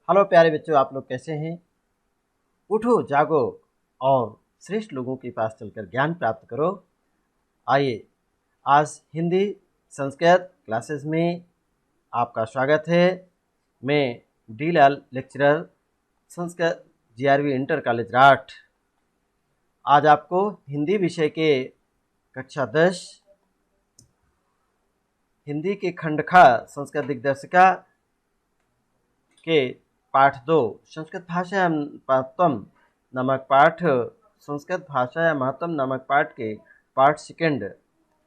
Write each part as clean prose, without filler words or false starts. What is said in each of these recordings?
Hello प्यारे बच्चों, आप लोग कैसे हैं? उठो जागो और श्रेष्ठ लोगों के पास चलकर ज्ञान प्राप्त करो। आइए, आज हिंदी संस्कृत क्लासेस में आपका स्वागत है। मैं D Lal lecturer Sanskrit GRV inter college Rath आज आपको हिंदी विषय के कक्षा 10 हिंदी के खंड खा संस्कृत दिग्दर्शिका के पाठ 2 संस्कृत भाषा महत्वम नामक पाठ संस्कृत भाषा या महत्वम नामक पाठ के पाठ सेकंड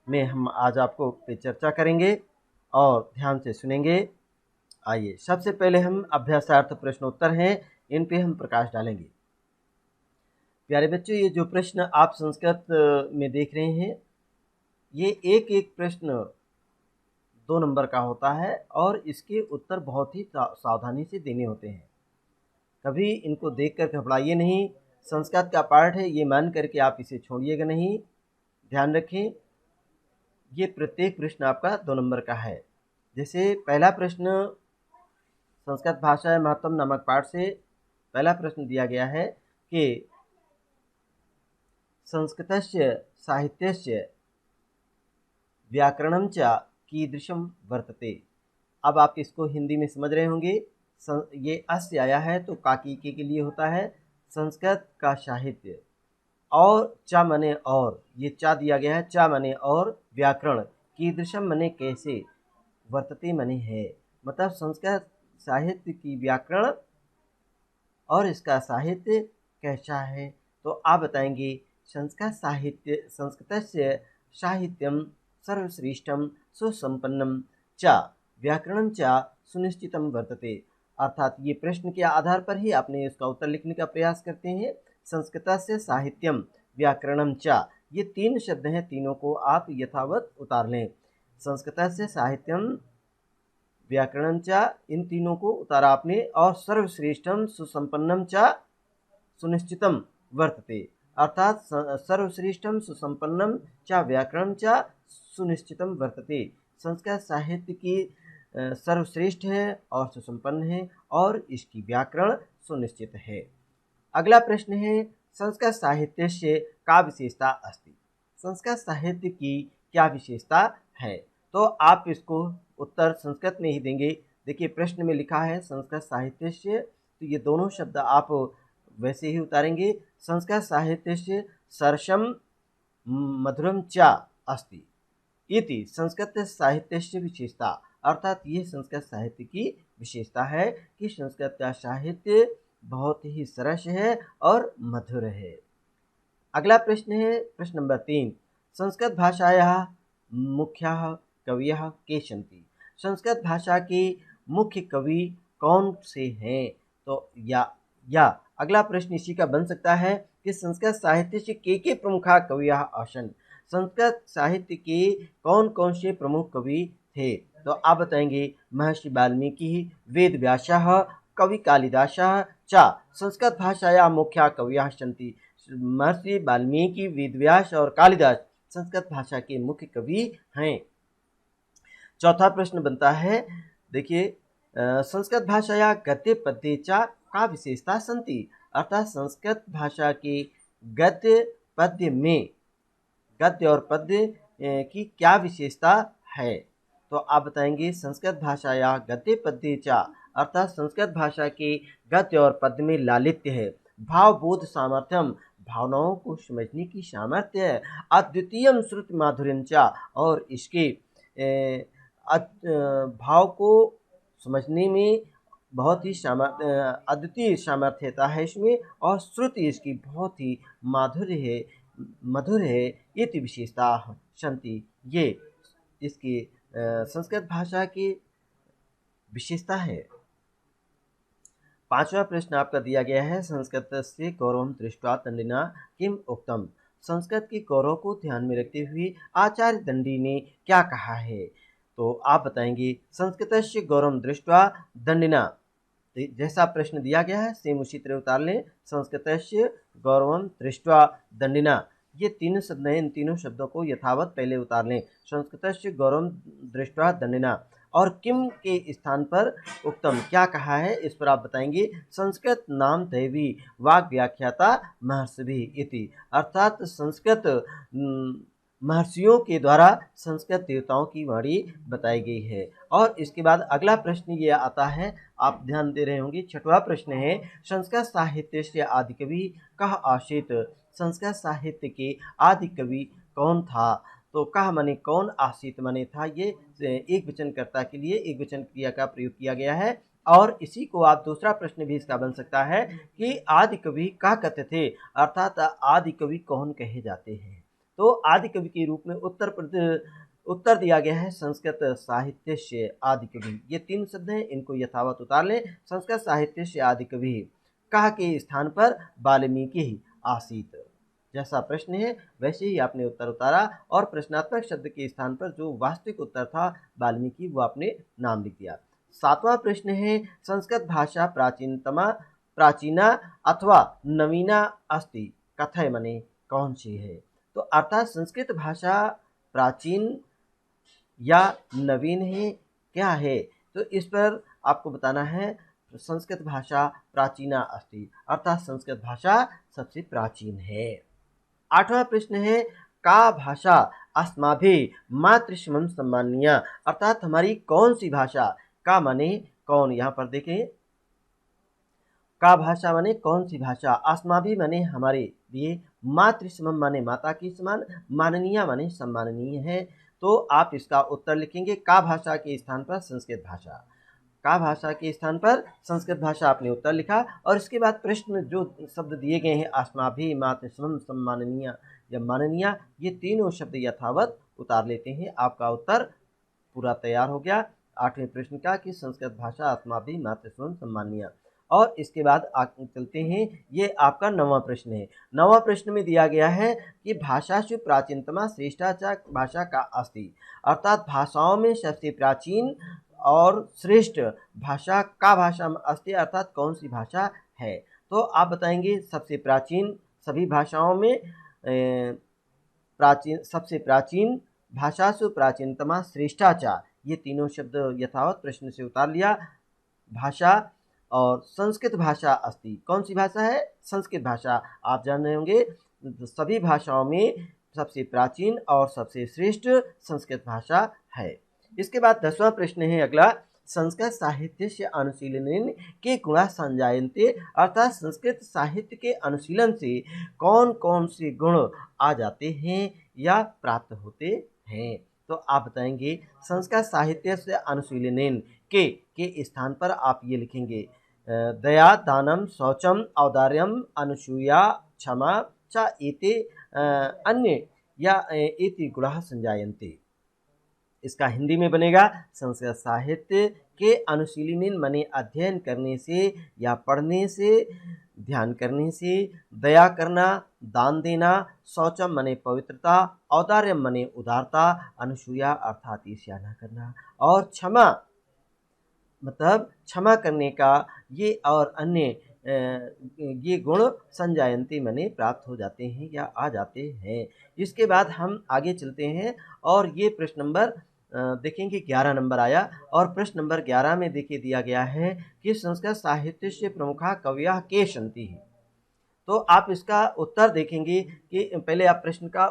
में हम आज आपको पे चर्चा करेंगे और ध्यान से सुनेंगे। आइए, सबसे पहले हम अभ्यासार्थ प्रश्नोत्तर हैं, इन पे हम प्रकाश डालेंगे। प्यारे बच्चों, ये जो प्रश्न आप संस्कृत में देख रहे हैं, ये एक एक प्रश्न 2 नंबर का होता है और इसके उत्तर बहुत ही सावधानी से देने होते हैं। कभी इनको देखकर घबराइए नहीं। संस्कृत का पाठ है, ये मान करके आप इसे छोड़िएगा नहीं। ध्यान रखें, ये प्रत्येक प्रश्न आपका 2 नंबर का है। जैसे पहला प्रश्न संस्कृत भाषा महत्वम नामक पाठ से पहला प्रश्न दिया गया है कि संस्कृतस्य साहित्यस्य व्याकरणं च कीदृशं वर्तते। अब आप इसको हिंदी में समझ रहे होंगे। ये अस्य आया है तो काकी के लिए होता है संस्कृत का साहित्य, और चा मने और, ये चा दिया गया है, चा मने और, व्याकरण, कीदृशम मने कैसे, वर्तते मने है, मतलब संस्कृत साहित्य की व्याकरण और इसका साहित्य कैसा है। तो आप बताएंगे संस्कृतस्य साहित्यम सर्वश्रेष्ठम सुसंपन्नम च व्याकरणं च सुनिश्चितम वर्तते। अर्थात ये प्रश्न के आधार पर ही आपने इसका उत्तर लिखने का प्रयास करते हैं। संस्कृतस्य साहित्यम व्याकरणं च, ये 3 शब्द हैं, तीनों को आप यथावत उतार लें। संस्कृतस्य साहित्यम व्याकरणं च, इन तीनों को उतारा आपने, और सर्वश्रेष्ठम सुसंपन्नम च सुनिश्चितम वर्तते, अर्थात सर्वश्रेष्ठम सुसंपन्नम च व्याकरणं च सुनिश्चितम वर्तते। संस्कृत साहित्य की सर्वश्रेष्ठ है और सुसंपन्न है और इसकी व्याकरण सुनिश्चित है। अगला प्रश्न है संस्कृत साहित्य से का विशेषता अस्ति। संस्कृत साहित्य की क्या विशेषता है? तो आप इसको उत्तर संस्कृत में ही देंगे। देखिए, प्रश्न में लिखा है संस्कृत साहित्य से, तो ये दोनों शब्द आप वैसे ही उतारेंगे। संस्कृत साहित्य से सरसम मधुरम च अस्ति इति संस्कृत साहित्य से विशेषता, अर्थात ये संस्कृत साहित्य की विशेषता है कि संस्कृत का साहित्य बहुत ही सरस है और मधुर है। अगला प्रश्न है प्रश्न नंबर 3, संस्कृत भाषायाः मुख्याः कवयः के सन्ति। संस्कृत भाषा के मुख्य कवि कौन से हैं? तो या अगला प्रश्न इसी का बन सकता है कि संस्कृत साहित्य से के प्रमुखा कवयः आसन्। संस्कृत साहित्य के कौन कौन से प्रमुख कवि थे? तो आप बताएंगे महर्षि वाल्मीकि, वेद व्यासः, कवि कालिदासः च संस्कृत भाषायाः मुख्या कवयः सन्ति। महर्षि वाल्मीकि, वेद व्यास और कालिदास संस्कृत भाषा के मुख्य कवि हैं। चौथा प्रश्न बनता है, देखिए, संस्कृत भाषाया गद्य पद्य च का विशेषता सन्ति, अर्थात संस्कृत भाषा के गद्य पद्य में, गद्य और पद्य की क्या विशेषता है? तो आप बताएंगे संस्कृत भाषा या गद्य पद्य च, अर्थात संस्कृत भाषा के गद्य और पद्य में लालित्य है, भावबोध सामर्थ्यम, भावनाओं को समझने की सामर्थ्य है, अद्वितीयम श्रुति माधुर्यम च, और इसके भाव को समझने में बहुत ही अद्वितीय सामर्थ्यता है इसमें, और श्रुति इसकी बहुत ही मधुर है, इति विशेषता सन्ति, ये इसकी संस्कृत भाषा की विशेषता है। पांचवा प्रश्न आपका दिया गया है, संस्कृत से गौरवं दृष्ट्वा दंडिना किम उक्तम। संस्कृत के गौरव को ध्यान में रखते हुए आचार्य दंडी ने क्या कहा है? तो आप बताएंगे संस्कृत से गौरवं दृष्ट्वा दंडिना, जैसा प्रश्न दिया गया है सेम उसी तरह उतार लें। संस्कृत से गौरवं दृष्ट्वा दंडिना, ये 3 शब्द हैं, इन तीनों शब्दों को यथावत पहले उतार लें। संस्कृत से गौरवं दृष्ट्वा दंडिना, और किम के स्थान पर उक्तम क्या कहा है इस पर आप बताएंगे। संस्कृत नाम दैवी वाग व्याख्याता महर्षि इति, अर्थात संस्कृत महर्षियों के द्वारा संस्कृत देवताओं की वाणी बताई गई है। और इसके बाद अगला प्रश्न ये आता है, आप ध्यान दे रहे होंगे, छठवां प्रश्न है, संस्कृत साहित्य से आदि कवि कह आशित। संस्कृत साहित्य के आदि कवि कौन था? तो कह माने कौन, आशित माने था। ये एक वचनकर्ता के लिए एक वचन क्रिया का प्रयोग किया गया है। और इसी को आप दूसरा प्रश्न भी इसका बन सकता है कि आदि कवि कह कहते थे, अर्थात आदि कवि कौन कहे जाते हैं। तो आदि कवि के रूप में उत्तर दिया गया है संस्कृत साहित्य से आदि कवि। ये तीन शब्द हैं, इनको यथावत उतार लें। संस्कृत साहित्य से आदि कवि कह के स्थान पर वाल्मीकि ही आसीत। जैसा प्रश्न है वैसे ही आपने उत्तर उतारा, और प्रश्नात्मक शब्द के स्थान पर जो वास्तविक उत्तर था वाल्मीकि, वो आपने नाम लिख दिया। सातवां प्रश्न है, संस्कृत भाषा प्राचीना अथवा नवीना अस्ति, कथय माने कौन सी है। तो अर्थात संस्कृत भाषा प्राचीन या नवीन है, क्या है। तो इस पर आपको बताना है संस्कृत भाषा प्राचीना अस्ति, अर्थात संस्कृत भाषा सबसे प्राचीन है। आठवां प्रश्न है, का भाषा अस्माभिः मातृसमं सम्माननीय, अर्थात हमारी कौन सी भाषा, का माने कौन, यहाँ पर देखें का भाषा माने कौन सी भाषा, अस्माभिः माने हमारे लिए, मातृसमम माने माता की समान, माननीय माने सम्माननीय है। तो आप इसका उत्तर लिखेंगे का भाषा के स्थान पर संस्कृत भाषा, का भाषा के स्थान पर संस्कृत भाषा आपने उत्तर लिखा। और इसके बाद प्रश्न जो शब्द दिए गए हैं, अस्माभिः, मातृसमम, सम्माननीय या माननीय, ये तीनों शब्द यथावत उतार लेते हैं। आपका उत्तर पूरा तैयार हो गया आठवें प्रश्न का कि संस्कृत भाषा अस्माभिः, मातृसमम, सम्माननीय। और इसके बाद चलते हैं, ये आपका नौवां प्रश्न है। नौवां प्रश्न में दिया गया है कि भाषासु प्राचीनतमा श्रेष्ठा च भाषा का अस्ति, अर्थात भाषाओं में सबसे प्राचीन और श्रेष्ठ भाषा का भाषा में अस्ति, अर्थात कौन सी भाषा है। तो आप बताएंगे सबसे प्राचीन सभी भाषाओं में प्राचीन, सबसे प्राचीन, भाषासु प्राचीनतमा, श्रेष्ठाचा, ये तीनों शब्द यथावत प्रश्न से उतार लिया। भाषा और संस्कृत भाषा अस्ति, कौन सी भाषा है, संस्कृत भाषा। आप जान रहे होंगे सभी भाषाओं में सबसे प्राचीन और सबसे श्रेष्ठ संस्कृत भाषा है। इसके बाद 10वां प्रश्न है अगला, संस्कृत साहित्य से अनुशीलन के गुण संजायन्ते, अर्थात संस्कृत साहित्य के अनुशीलन से कौन कौन से गुण आ जाते हैं या प्राप्त होते हैं। तो आप बताएंगे संस्कृत साहित्य से अनुशीलन के स्थान पर आप ये लिखेंगे, दया, दानम, शौचम, औदार्यम, अनुसूया, क्षमा च एते अन्य या एति गुणाः संजायन्ते। इसका हिंदी में बनेगा, संस्कृत साहित्य के अनुशीलन माने अध्ययन करने से या पढ़ने से, ध्यान करने से, दया करना, दान देना, शौचम माने पवित्रता, औदार्यम माने उदारता, अनुसूया अर्थात ईर्ष्या न करना, और क्षमा मतलब क्षमा करने का, ये और अन्य ये गुण संजायन्ते माने प्राप्त हो जाते हैं या आ जाते हैं। इसके बाद हम आगे चलते हैं और ये प्रश्न नंबर देखेंगे 11 नंबर आया, और प्रश्न नंबर 11 में देखिए दिया गया है कि संस्कृत साहित्य से प्रमुखा कवयः के सन्ति। तो आप इसका उत्तर देखेंगे कि पहले आप प्रश्न का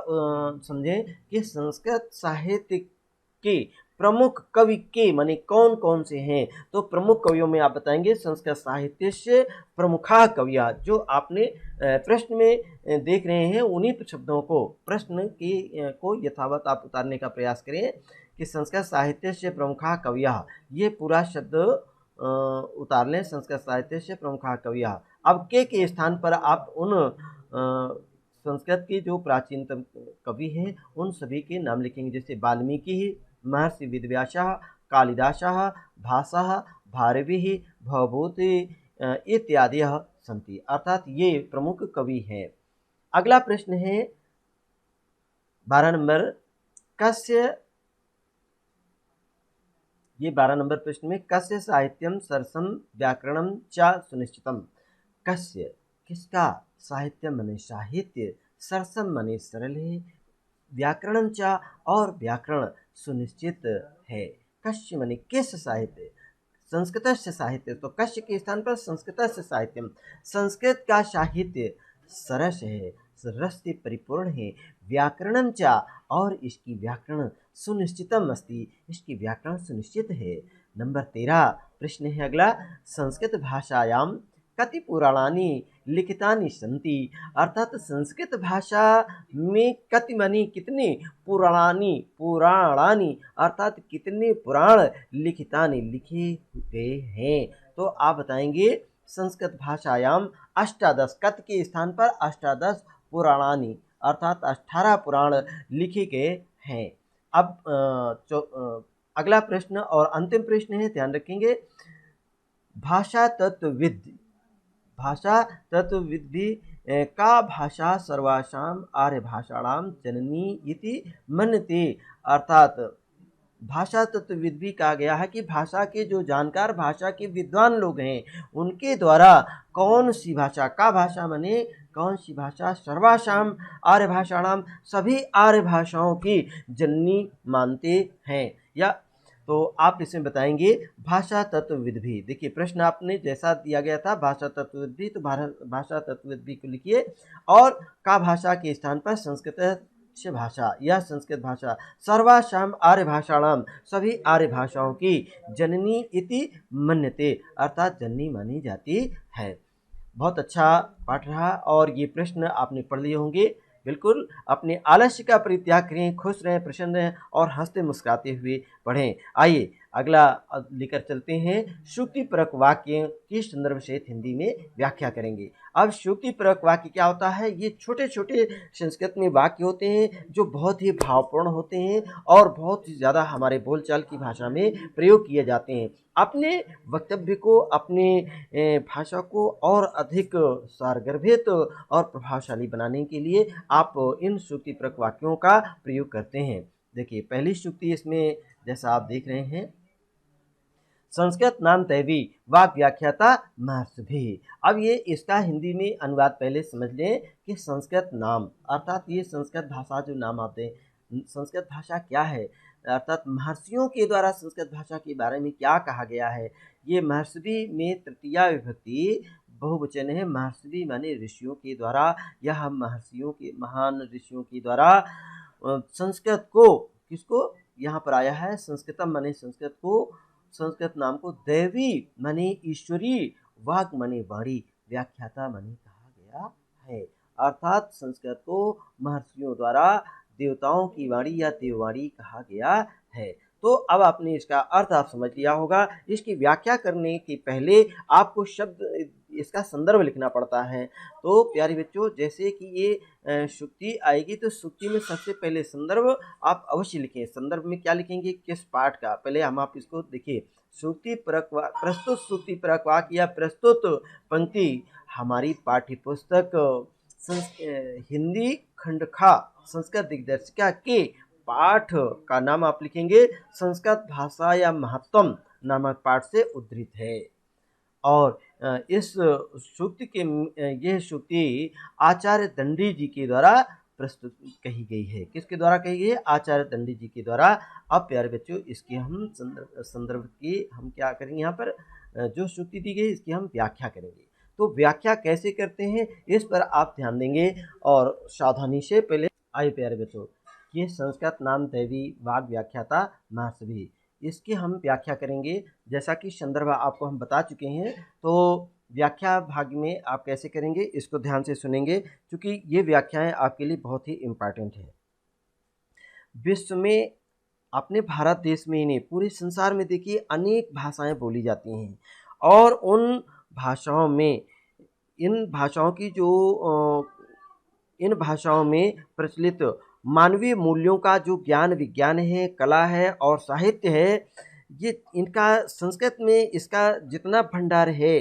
समझें कि संस्कृत साहित्य के प्रमुख कवि के माने कौन कौन से हैं। तो प्रमुख कवियों में आप बताएंगे संस्कृत साहित्य से प्रमुखा कविया, जो आपने प्रश्न में देख रहे हैं उन्हीं शब्दों को, प्रश्न की को यथावत आप उतारने का प्रयास करें कि संस्कृत साहित्य से प्रमुखा कविया, ये पूरा शब्द उतार लें, संस्कृत साहित्य से प्रमुखा कविया। अब के स्थान पर आप उन संस्कृत के जो प्राचीनतम कवि हैं उन सभी के नाम लिखेंगे, जैसे वाल्मीकि, महर्षि वेदव्यासः, कालिदासः, भासः, भारविः, भवभूति इत्यादयः सन्ति, अर्थात ये प्रमुख कवि हैं। अगला प्रश्न है 12 नंबर, कस्य, ये 12 नंबर प्रश्न में कस्य साहित्यम सरसम व्याकरणम च सुनिश्चितम, कस्य किसका, साहित्यम माने साहित्य, सरसम माने सरल है, व्याकरणम च और व्याकरण सुनिश्चित है, कस्य माने किस साहित्य, संस्कृतस्य साहित्य, तो कस्य के स्थान पर संस्कृतस्य साहित्यम, संस्कृत का साहित्य सरस है, रस से परिपूर्ण है, व्याकरणम च, और इसकी व्याकरण सुनिश्चितम अस्ति, इसकी व्याकरण सुनिश्चित है। नंबर 13 प्रश्न है अगला, संस्कृत भाषायां कति पुराणानि लिखितानि सन्ति, अर्थात संस्कृत भाषा में कति मानी कितने, पुराणानि अर्थात कितने पुराण लिखितानि लिखे गए हैं। तो आप बताएंगे संस्कृत भाषायाम अष्टादश, कत के स्थान पर अष्टादश पुराणानि अर्थात 18 पुराण लिखे गए हैं। अब अगला प्रश्न और अंतिम प्रश्न है, ध्यान रखेंगे। भाषा तत्वविद्भिः का भाषा सर्वासाम आर्य भाषाणाम जननी इति मन्यते, अर्थात भाषा तत्वविद भी कहा गया है कि भाषा के जो जानकार, भाषा के विद्वान लोग हैं, उनके द्वारा कौन सी भाषा, का भाषा माने कौन सी भाषा, सर्वासाम आर्य भाषाणाम सभी आर्य भाषाओं की जननी मानते हैं। या तो आप इसमें बताएंगे भाषा तत्वविद भी। देखिए प्रश्न आपने जैसा दिया गया था भाषा तत्वविद भी, तो भाषा तत्वविद भी को लिखिए और का भाषा के स्थान पर संस्कृत से भाषा या संस्कृत भाषा, सर्वासाम आर्य भाषाणाम सभी आर्य भाषाओं की जननी इति मन्यते, अर्थात जननी मानी जाती है। बहुत अच्छा पाठ रहा और ये प्रश्न आपने पढ़ लिए होंगे। बिल्कुल अपने आलस्य का परित्याग करें, खुश रहें, प्रसन्न रहें और हंसते मुस्कुराते हुए पढ़ें। आइए अगला लेकर चलते हैं, श्रुतिपरक वाक्य के संदर्भ से हिंदी में व्याख्या करेंगे। अब श्रुतिपरक वाक्य क्या होता है, ये छोटे छोटे संस्कृत में वाक्य होते हैं जो बहुत ही भावपूर्ण होते हैं और बहुत ही ज़्यादा हमारे बोलचाल की भाषा में प्रयोग किए जाते हैं। अपने वक्तव्य को, अपने भाषा को और अधिक सारगर्भित और प्रभावशाली बनाने के लिए आप इन श्रुतिपरक वाक्यों का प्रयोग करते हैं। देखिए पहली श्रुति इसमें जैसा आप देख रहे हैं, संस्कृत नाम दैवी वाक व्याख्याता महर्षि। अब ये इसका हिंदी में अनुवाद पहले समझ लें कि संस्कृत नाम अर्थात ये संस्कृत भाषा जो नाम आते हैं, संस्कृत भाषा क्या है, अर्थात महर्षियों के द्वारा संस्कृत भाषा के बारे में क्या कहा गया है। ये महर्षि में तृतीया विभक्ति बहुवचन है, महर्षि माने ऋषियों के द्वारा, यह महर्षियों के महान ऋषियों के द्वारा संस्कृत को, किसको यहाँ पर आया है, संस्कृतम माने संस्कृत को, संस्कृत नाम को दैवी माने ईश्वरी, वाग माने वाणी, व्याख्याता माने कहा गया है। अर्थात संस्कृत को महर्षियों द्वारा देवताओं की वाणी या देववाणी कहा गया है। तो अब आपने इसका अर्थ आप समझ लिया होगा। इसकी व्याख्या करने के पहले आपको शब्द, इसका संदर्भ लिखना पड़ता है। तो प्यारे बच्चों, जैसे कि ये श्रुति आएगी तो श्रुति में सबसे पहले संदर्भ आप अवश्य लिखें। संदर्भ में क्या लिखेंगे, किस पाठ का, पहले हम आप इसको देखिए। श्रुतिपरक प्रस्तुत श्रुतिपरक वाक्य या प्रस्तुत पंक्ति हमारी पाठ्य पुस्तक हिंदी खंड खा संस्कृत दिग्दर्शिका के पाठ का नाम आप लिखेंगे संस्कृत भाषा या महत्वम नामक पाठ से उद्धृत है। और इस श्रुति के यह श्रुति आचार्य दंडी जी के द्वारा प्रस्तुत कही गई है। किसके द्वारा कही गई है, आचार्य दंडी जी के द्वारा। अब प्यारे बच्चों, इसके हम संदर्भ की हम क्या करेंगे, यहाँ पर जो श्रुति दी गई इसकी हम व्याख्या करेंगे। तो व्याख्या कैसे करते हैं इस पर आप ध्यान देंगे और सावधानी से। पहले आइए प्यारे बच्चों, ये संस्कृत नाम दैवी वाग व्याख्याता महर्षि, इसकी हम व्याख्या करेंगे। जैसा कि संदर्भ आपको हम बता चुके हैं, तो व्याख्या भाग में आप कैसे करेंगे इसको ध्यान से सुनेंगे, क्योंकि ये व्याख्याएं आपके लिए बहुत ही इम्पॉर्टेंट है। विश्व में, अपने भारत देश में ही नहीं पूरे संसार में देखिए अनेक भाषाएं बोली जाती हैं और उन भाषाओं में, इन भाषाओं में प्रचलित मानवीय मूल्यों का जो ज्ञान विज्ञान है, कला है और साहित्य है, ये इनका संस्कृत में इसका जितना भंडार है,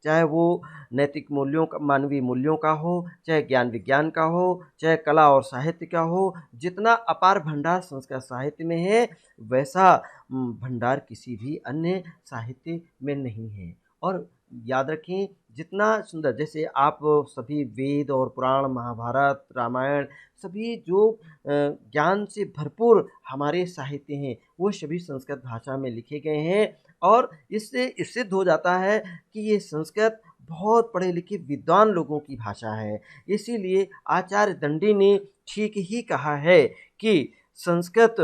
चाहे वो नैतिक मूल्यों का, मानवीय मूल्यों का हो, चाहे ज्ञान विज्ञान का हो, चाहे कला और साहित्य का हो, जितना अपार भंडार संस्कृत साहित्य में है वैसा भंडार किसी भी अन्य साहित्य में नहीं है। और याद रखें, जितना सुंदर, जैसे आप सभी वेद और पुराण, महाभारत, रामायण, सभी जो ज्ञान से भरपूर हमारे साहित्य हैं, वो सभी संस्कृत भाषा में लिखे गए हैं। और इससे सिद्ध हो जाता है कि ये संस्कृत बहुत पढ़े लिखे विद्वान लोगों की भाषा है। इसीलिए आचार्य दंडी ने ठीक ही कहा है कि संस्कृत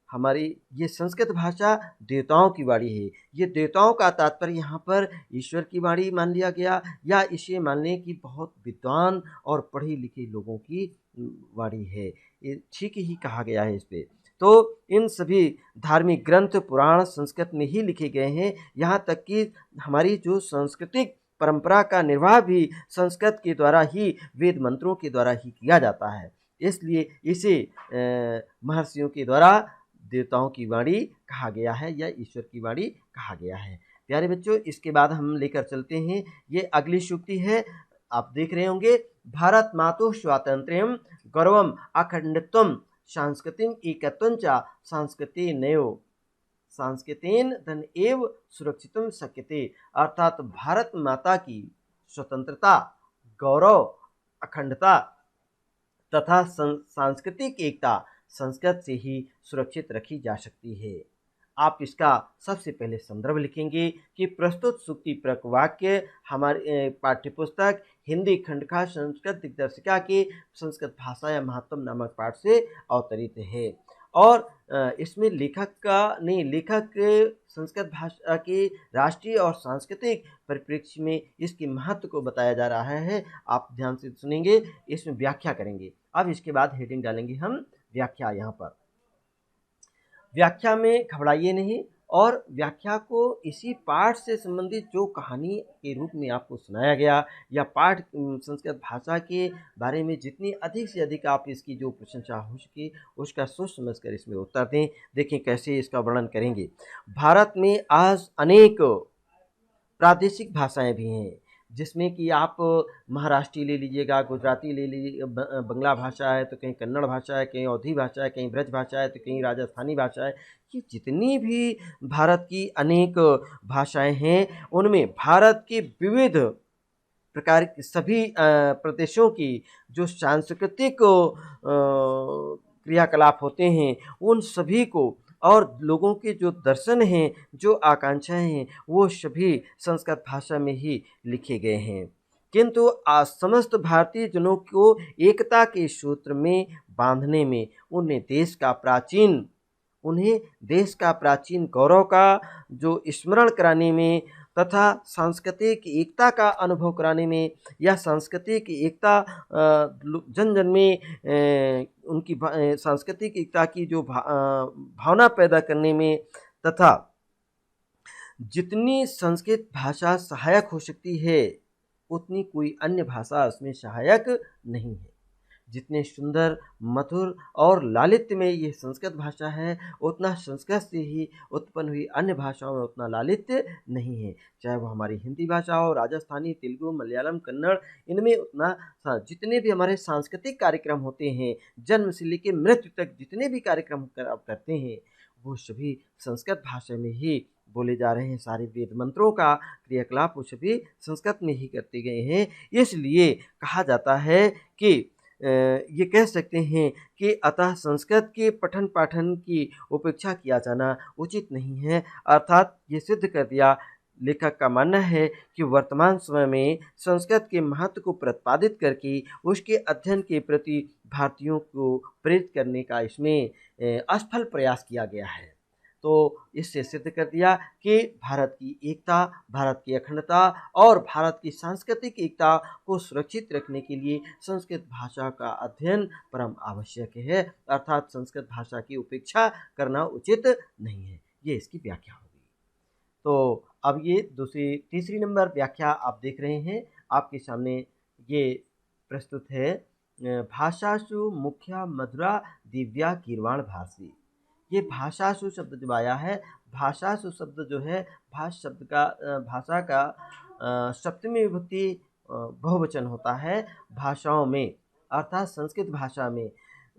हमारी ये संस्कृत भाषा देवताओं की वाणी है। ये देवताओं का तात्पर्य यहाँ पर ईश्वर की वाणी मान लिया गया, या इसे मान लें कि बहुत विद्वान और पढ़े लिखे लोगों की वाणी है। ये ठीक ही कहा गया है इस पे। तो इन सभी धार्मिक ग्रंथ पुराण संस्कृत में ही लिखे गए हैं। यहाँ तक कि हमारी जो सांस्कृतिक परंपरा का निर्वाह भी संस्कृत के द्वारा ही, वेद मंत्रों के द्वारा ही किया जाता है। इसलिए इसे महर्षियों के द्वारा देवताओं की वाणी कहा गया है या ईश्वर की वाणी कहा गया है। प्यारे बच्चों, इसके बाद हम लेकर चलते हैं, ये अगली सूक्ति है, आप देख रहे होंगे, भारत मातुः स्वातंत्र्यं गौरवम् अखंडत्वं सांस्कृतिक एकत्वं च सांस्कृतेन धन एव सुरक्षितुं शक्यते। अर्थात भारत माता की स्वतंत्रता, गौरव, अखंडता तथा सांस्कृतिक एकता संस्कृत से ही सुरक्षित रखी जा सकती है। आप इसका सबसे पहले संदर्भ लिखेंगे कि प्रस्तुत सूक्ति परक वाक्य हमारे पाठ्यपुस्तक हिंदी खंड का संस्कृत दिग्दर्शिका के संस्कृत भाषा या महत्तम नामक पाठ से अवतरित है। और इसमें लेखक संस्कृत भाषा के राष्ट्रीय और सांस्कृतिक परिप्रेक्ष्य में इसके महत्व को बताया जा रहा है। आप ध्यान से सुनेंगे, इसमें व्याख्या करेंगे। अब इसके बाद हेडिंग डालेंगे हम व्याख्या। यहाँ पर व्याख्या में घबराइए नहीं, और व्याख्या को इसी पाठ से संबंधित जो कहानी के रूप में आपको सुनाया गया, या पाठ संस्कृत भाषा के बारे में जितनी अधिक से अधिक आप इसकी जो प्रशंसा हो सके उसका सोच समझ कर इसमें उत्तर दें। देखें कैसे इसका वर्णन करेंगे। भारत में आज अनेक प्रादेशिक भाषाएं भी हैं, जिसमें कि आप महाराष्ट्री ले लीजिएगा, गुजराती ले लीजिए, बंगला भाषा है तो कहीं कन्नड़ भाषा है, कहीं अवधी भाषा है, कहीं ब्रज भाषा है तो कहीं राजस्थानी भाषा है। ये जितनी भी भारत की अनेक भाषाएं हैं, उनमें भारत के विविध प्रकार के सभी प्रदेशों की जो सांस्कृतिक क्रियाकलाप होते हैं, उन सभी को, और लोगों के जो दर्शन हैं, जो आकांक्षाएं हैं, वो सभी संस्कृत भाषा में ही लिखे गए हैं। किंतु आज समस्त भारतीय जनों को एकता के सूत्र में बांधने में उन्हें देश का प्राचीन गौरव का जो स्मरण कराने में तथा सांस्कृतिक एकता का अनुभव कराने में, या सांस्कृतिक एकता जन जन में उनकी सांस्कृतिक एकता की जो भावना पैदा करने में, तथा जितनी संस्कृत भाषा सहायक हो सकती है उतनी कोई अन्य भाषा उसमें सहायक नहीं है। जितने सुंदर, मधुर और लालित्य में ये संस्कृत भाषा है, उतना संस्कृत से ही उत्पन्न हुई अन्य भाषाओं में उतना लालित्य नहीं है। चाहे वो हमारी हिंदी भाषा हो, राजस्थानी, तेलुगु, मलयालम, कन्नड़, इनमें उतना जितने भी हमारे सांस्कृतिक कार्यक्रम होते हैं, जन्म से लेकर मृत्यु तक जितने भी कार्यक्रम करते हैं, वो सभी संस्कृत भाषा में ही बोले जा रहे हैं। सारे वेद मंत्रों का क्रियाकलाप वो सभी संस्कृत में ही करते गए हैं। इसलिए कहा जाता है कि ये कह सकते हैं कि अतः संस्कृत के पठन पाठन की उपेक्षा किया जाना उचित नहीं है। अर्थात ये सिद्ध कर दिया, लेखक का मानना है कि वर्तमान समय में संस्कृत के महत्व को प्रतिपादित करके उसके अध्ययन के प्रति भारतीयों को प्रेरित करने का इसमें असफल प्रयास किया गया है। तो इससे सिद्ध कर दिया कि भारत की एकता, भारत की अखंडता और भारत की सांस्कृतिक एकता को सुरक्षित रखने के लिए संस्कृत भाषा का अध्ययन परम आवश्यक है। अर्थात संस्कृत भाषा की उपेक्षा करना उचित नहीं है। ये इसकी व्याख्या होगी। तो अब ये तीसरी नंबर व्याख्या आप देख रहे हैं, आपके सामने ये प्रस्तुत है। भाषासु मुख्या मधुरा दिव्या गीर्वाण भाषी। ये भाषासु शब्द जब आया है, भाषासु शब्द जो है, भाषा का सप्तमी विभक्ति बहुवचन होता है भाषाओं में, अर्थात संस्कृत भाषा में।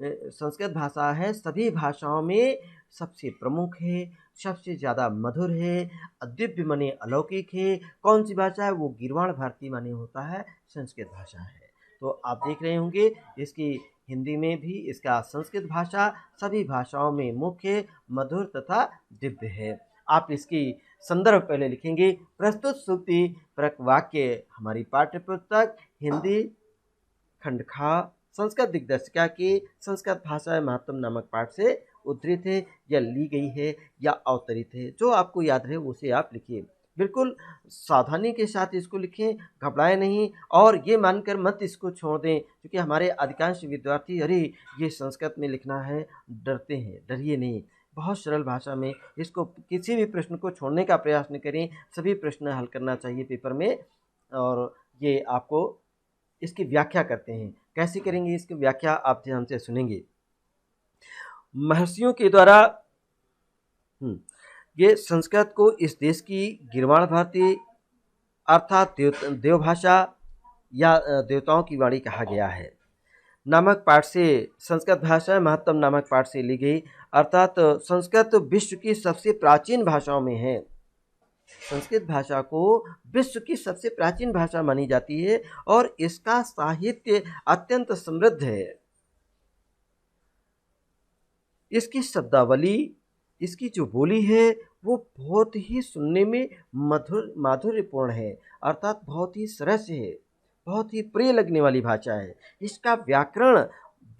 संस्कृत भाषा है सभी भाषाओं में सबसे प्रमुख है, सबसे ज़्यादा मधुर है, अदिव्य माने अलौकिक है। कौन सी भाषा है? वो गीर्वाण भारती माने होता है संस्कृत भाषा है। तो आप देख रहे होंगे इसकी हिंदी में भी इसका संस्कृत भाषा सभी भाषाओं में मुख्य, मधुर तथा दिव्य है। आप इसकी संदर्भ पहले लिखेंगे। प्रस्तुत सूक्ति परक वाक्य हमारी पाठ्य पुस्तक हिंदी खंड खा संस्कृत दिग्दर्शिका के संस्कृत भाषा महत्व नामक पाठ से उद्धृत है या ली गई है या अवतरित है। जो आपको याद रहे उसे आप लिखिए। बिल्कुल सावधानी के साथ इसको लिखें, घबराएं नहीं और ये मानकर मत इसको छोड़ दें, क्योंकि हमारे अधिकांश विद्यार्थी अरे ये संस्कृत में लिखना है डरते हैं। डरिए नहीं, बहुत सरल भाषा में इसको किसी भी प्रश्न को छोड़ने का प्रयास न करें। सभी प्रश्न हल करना चाहिए पेपर में। और ये आपको इसकी व्याख्या करते हैं। कैसे करेंगे इसकी व्याख्या आप ध्यान से सुनेंगे। महर्षियों के द्वारा ये संस्कृत को इस देश की गीर्वाण भारती अर्थात देवभाषा या देवताओं की वाणी कहा गया है नामक पाठ से संस्कृत भाषा महत्तम नामक पाठ से ली गई। अर्थात संस्कृत विश्व की सबसे प्राचीन भाषाओं में है। संस्कृत भाषा को विश्व की सबसे प्राचीन भाषा मानी जाती है और इसका साहित्य अत्यंत समृद्ध है। इसकी शब्दावली, इसकी जो बोली है वो बहुत ही सुनने में माधुर्यपूर्ण है, अर्थात बहुत ही सरस है, बहुत ही प्रिय लगने वाली भाषा है। इसका व्याकरण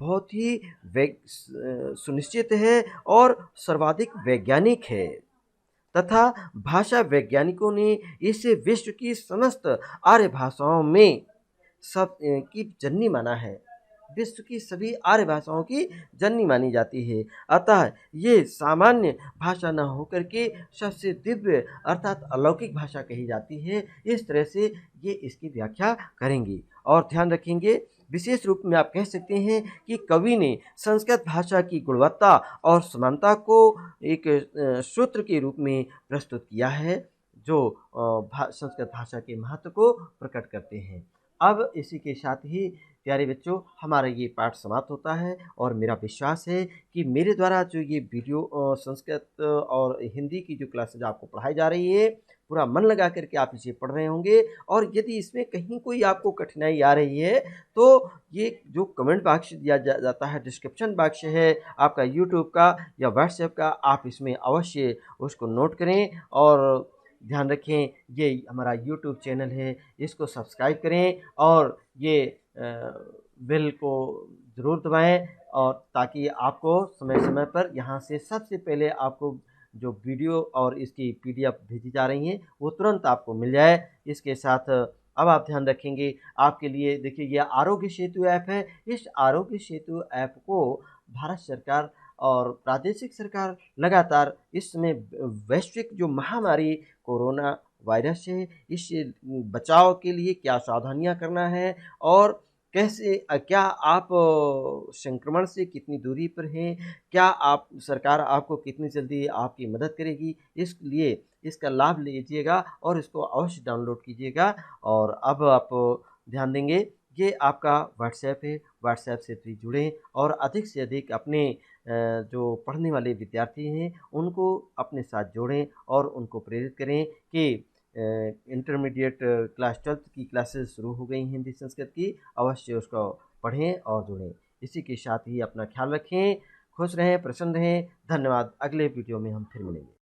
बहुत ही सुनिश्चित है और सर्वाधिक वैज्ञानिक है तथा भाषा वैज्ञानिकों ने इसे विश्व की समस्त आर्य भाषाओं में सब की जननी माना है। विश्व की सभी आर्य भाषाओं की जननी मानी जाती है। अतः ये सामान्य भाषा न होकर के सबसे दिव्य अर्थात अलौकिक भाषा कही जाती है। इस तरह से ये इसकी व्याख्या करेंगे और ध्यान रखेंगे। विशेष रूप में आप कह सकते हैं कि कवि ने संस्कृत भाषा की गुणवत्ता और समानता को एक सूत्र के रूप में प्रस्तुत किया है जो संस्कृत भाषा के महत्व को प्रकट करते हैं। अब इसी के साथ ही प्यारे बच्चों हमारा ये पाठ समाप्त होता है और मेरा विश्वास है कि मेरे द्वारा जो ये वीडियो संस्कृत और हिंदी की जो क्लासेज आपको पढ़ाई जा रही है पूरा मन लगा करके आप इसे पढ़ रहे होंगे। और यदि इसमें कहीं कोई आपको कठिनाई आ रही है तो ये जो कमेंट बॉक्स दिया जाता है, डिस्क्रिप्शन बॉक्स है आपका यूट्यूब का या व्हाट्सएप का, आप इसमें अवश्य उसको नोट करें। और ध्यान रखें ये हमारा यूट्यूब चैनल है, इसको सब्सक्राइब करें और ये बेल को ज़रूर दबाएं और ताकि आपको समय समय पर यहाँ से सबसे पहले आपको जो वीडियो और इसकी पीडीएफ भेजी जा रही हैं वो तुरंत आपको मिल जाए। इसके साथ अब आप ध्यान रखेंगे आपके लिए देखिए ये आरोग्य सेतु ऐप है। इस आरोग्य सेतु ऐप को भारत सरकार और प्रादेशिक सरकार लगातार इस समय वैश्विक जो महामारी कोरोना वायरस है इससे बचाव के लिए क्या सावधानियां करना है और कैसे क्या आप संक्रमण से कितनी दूरी पर हैं, क्या आप सरकार आपको कितनी जल्दी आपकी मदद करेगी, इसलिए इसका लाभ लीजिएगा और इसको अवश्य डाउनलोड कीजिएगा। और अब आप ध्यान देंगे ये आपका व्हाट्सएप है, व्हाट्सएप से भी जुड़ें और अधिक से अधिक अपने जो पढ़ने वाले विद्यार्थी हैं उनको अपने साथ जोड़ें और उनको प्रेरित करें कि इंटरमीडिएट क्लास 12th की क्लासेस शुरू हो गई हिंदी संस्कृत की, अवश्य उसको पढ़ें और जुड़ें। इसी के साथ ही अपना ख्याल रखें, खुश रहें, प्रसन्न रहें। धन्यवाद। अगले वीडियो में हम फिर मिलेंगे।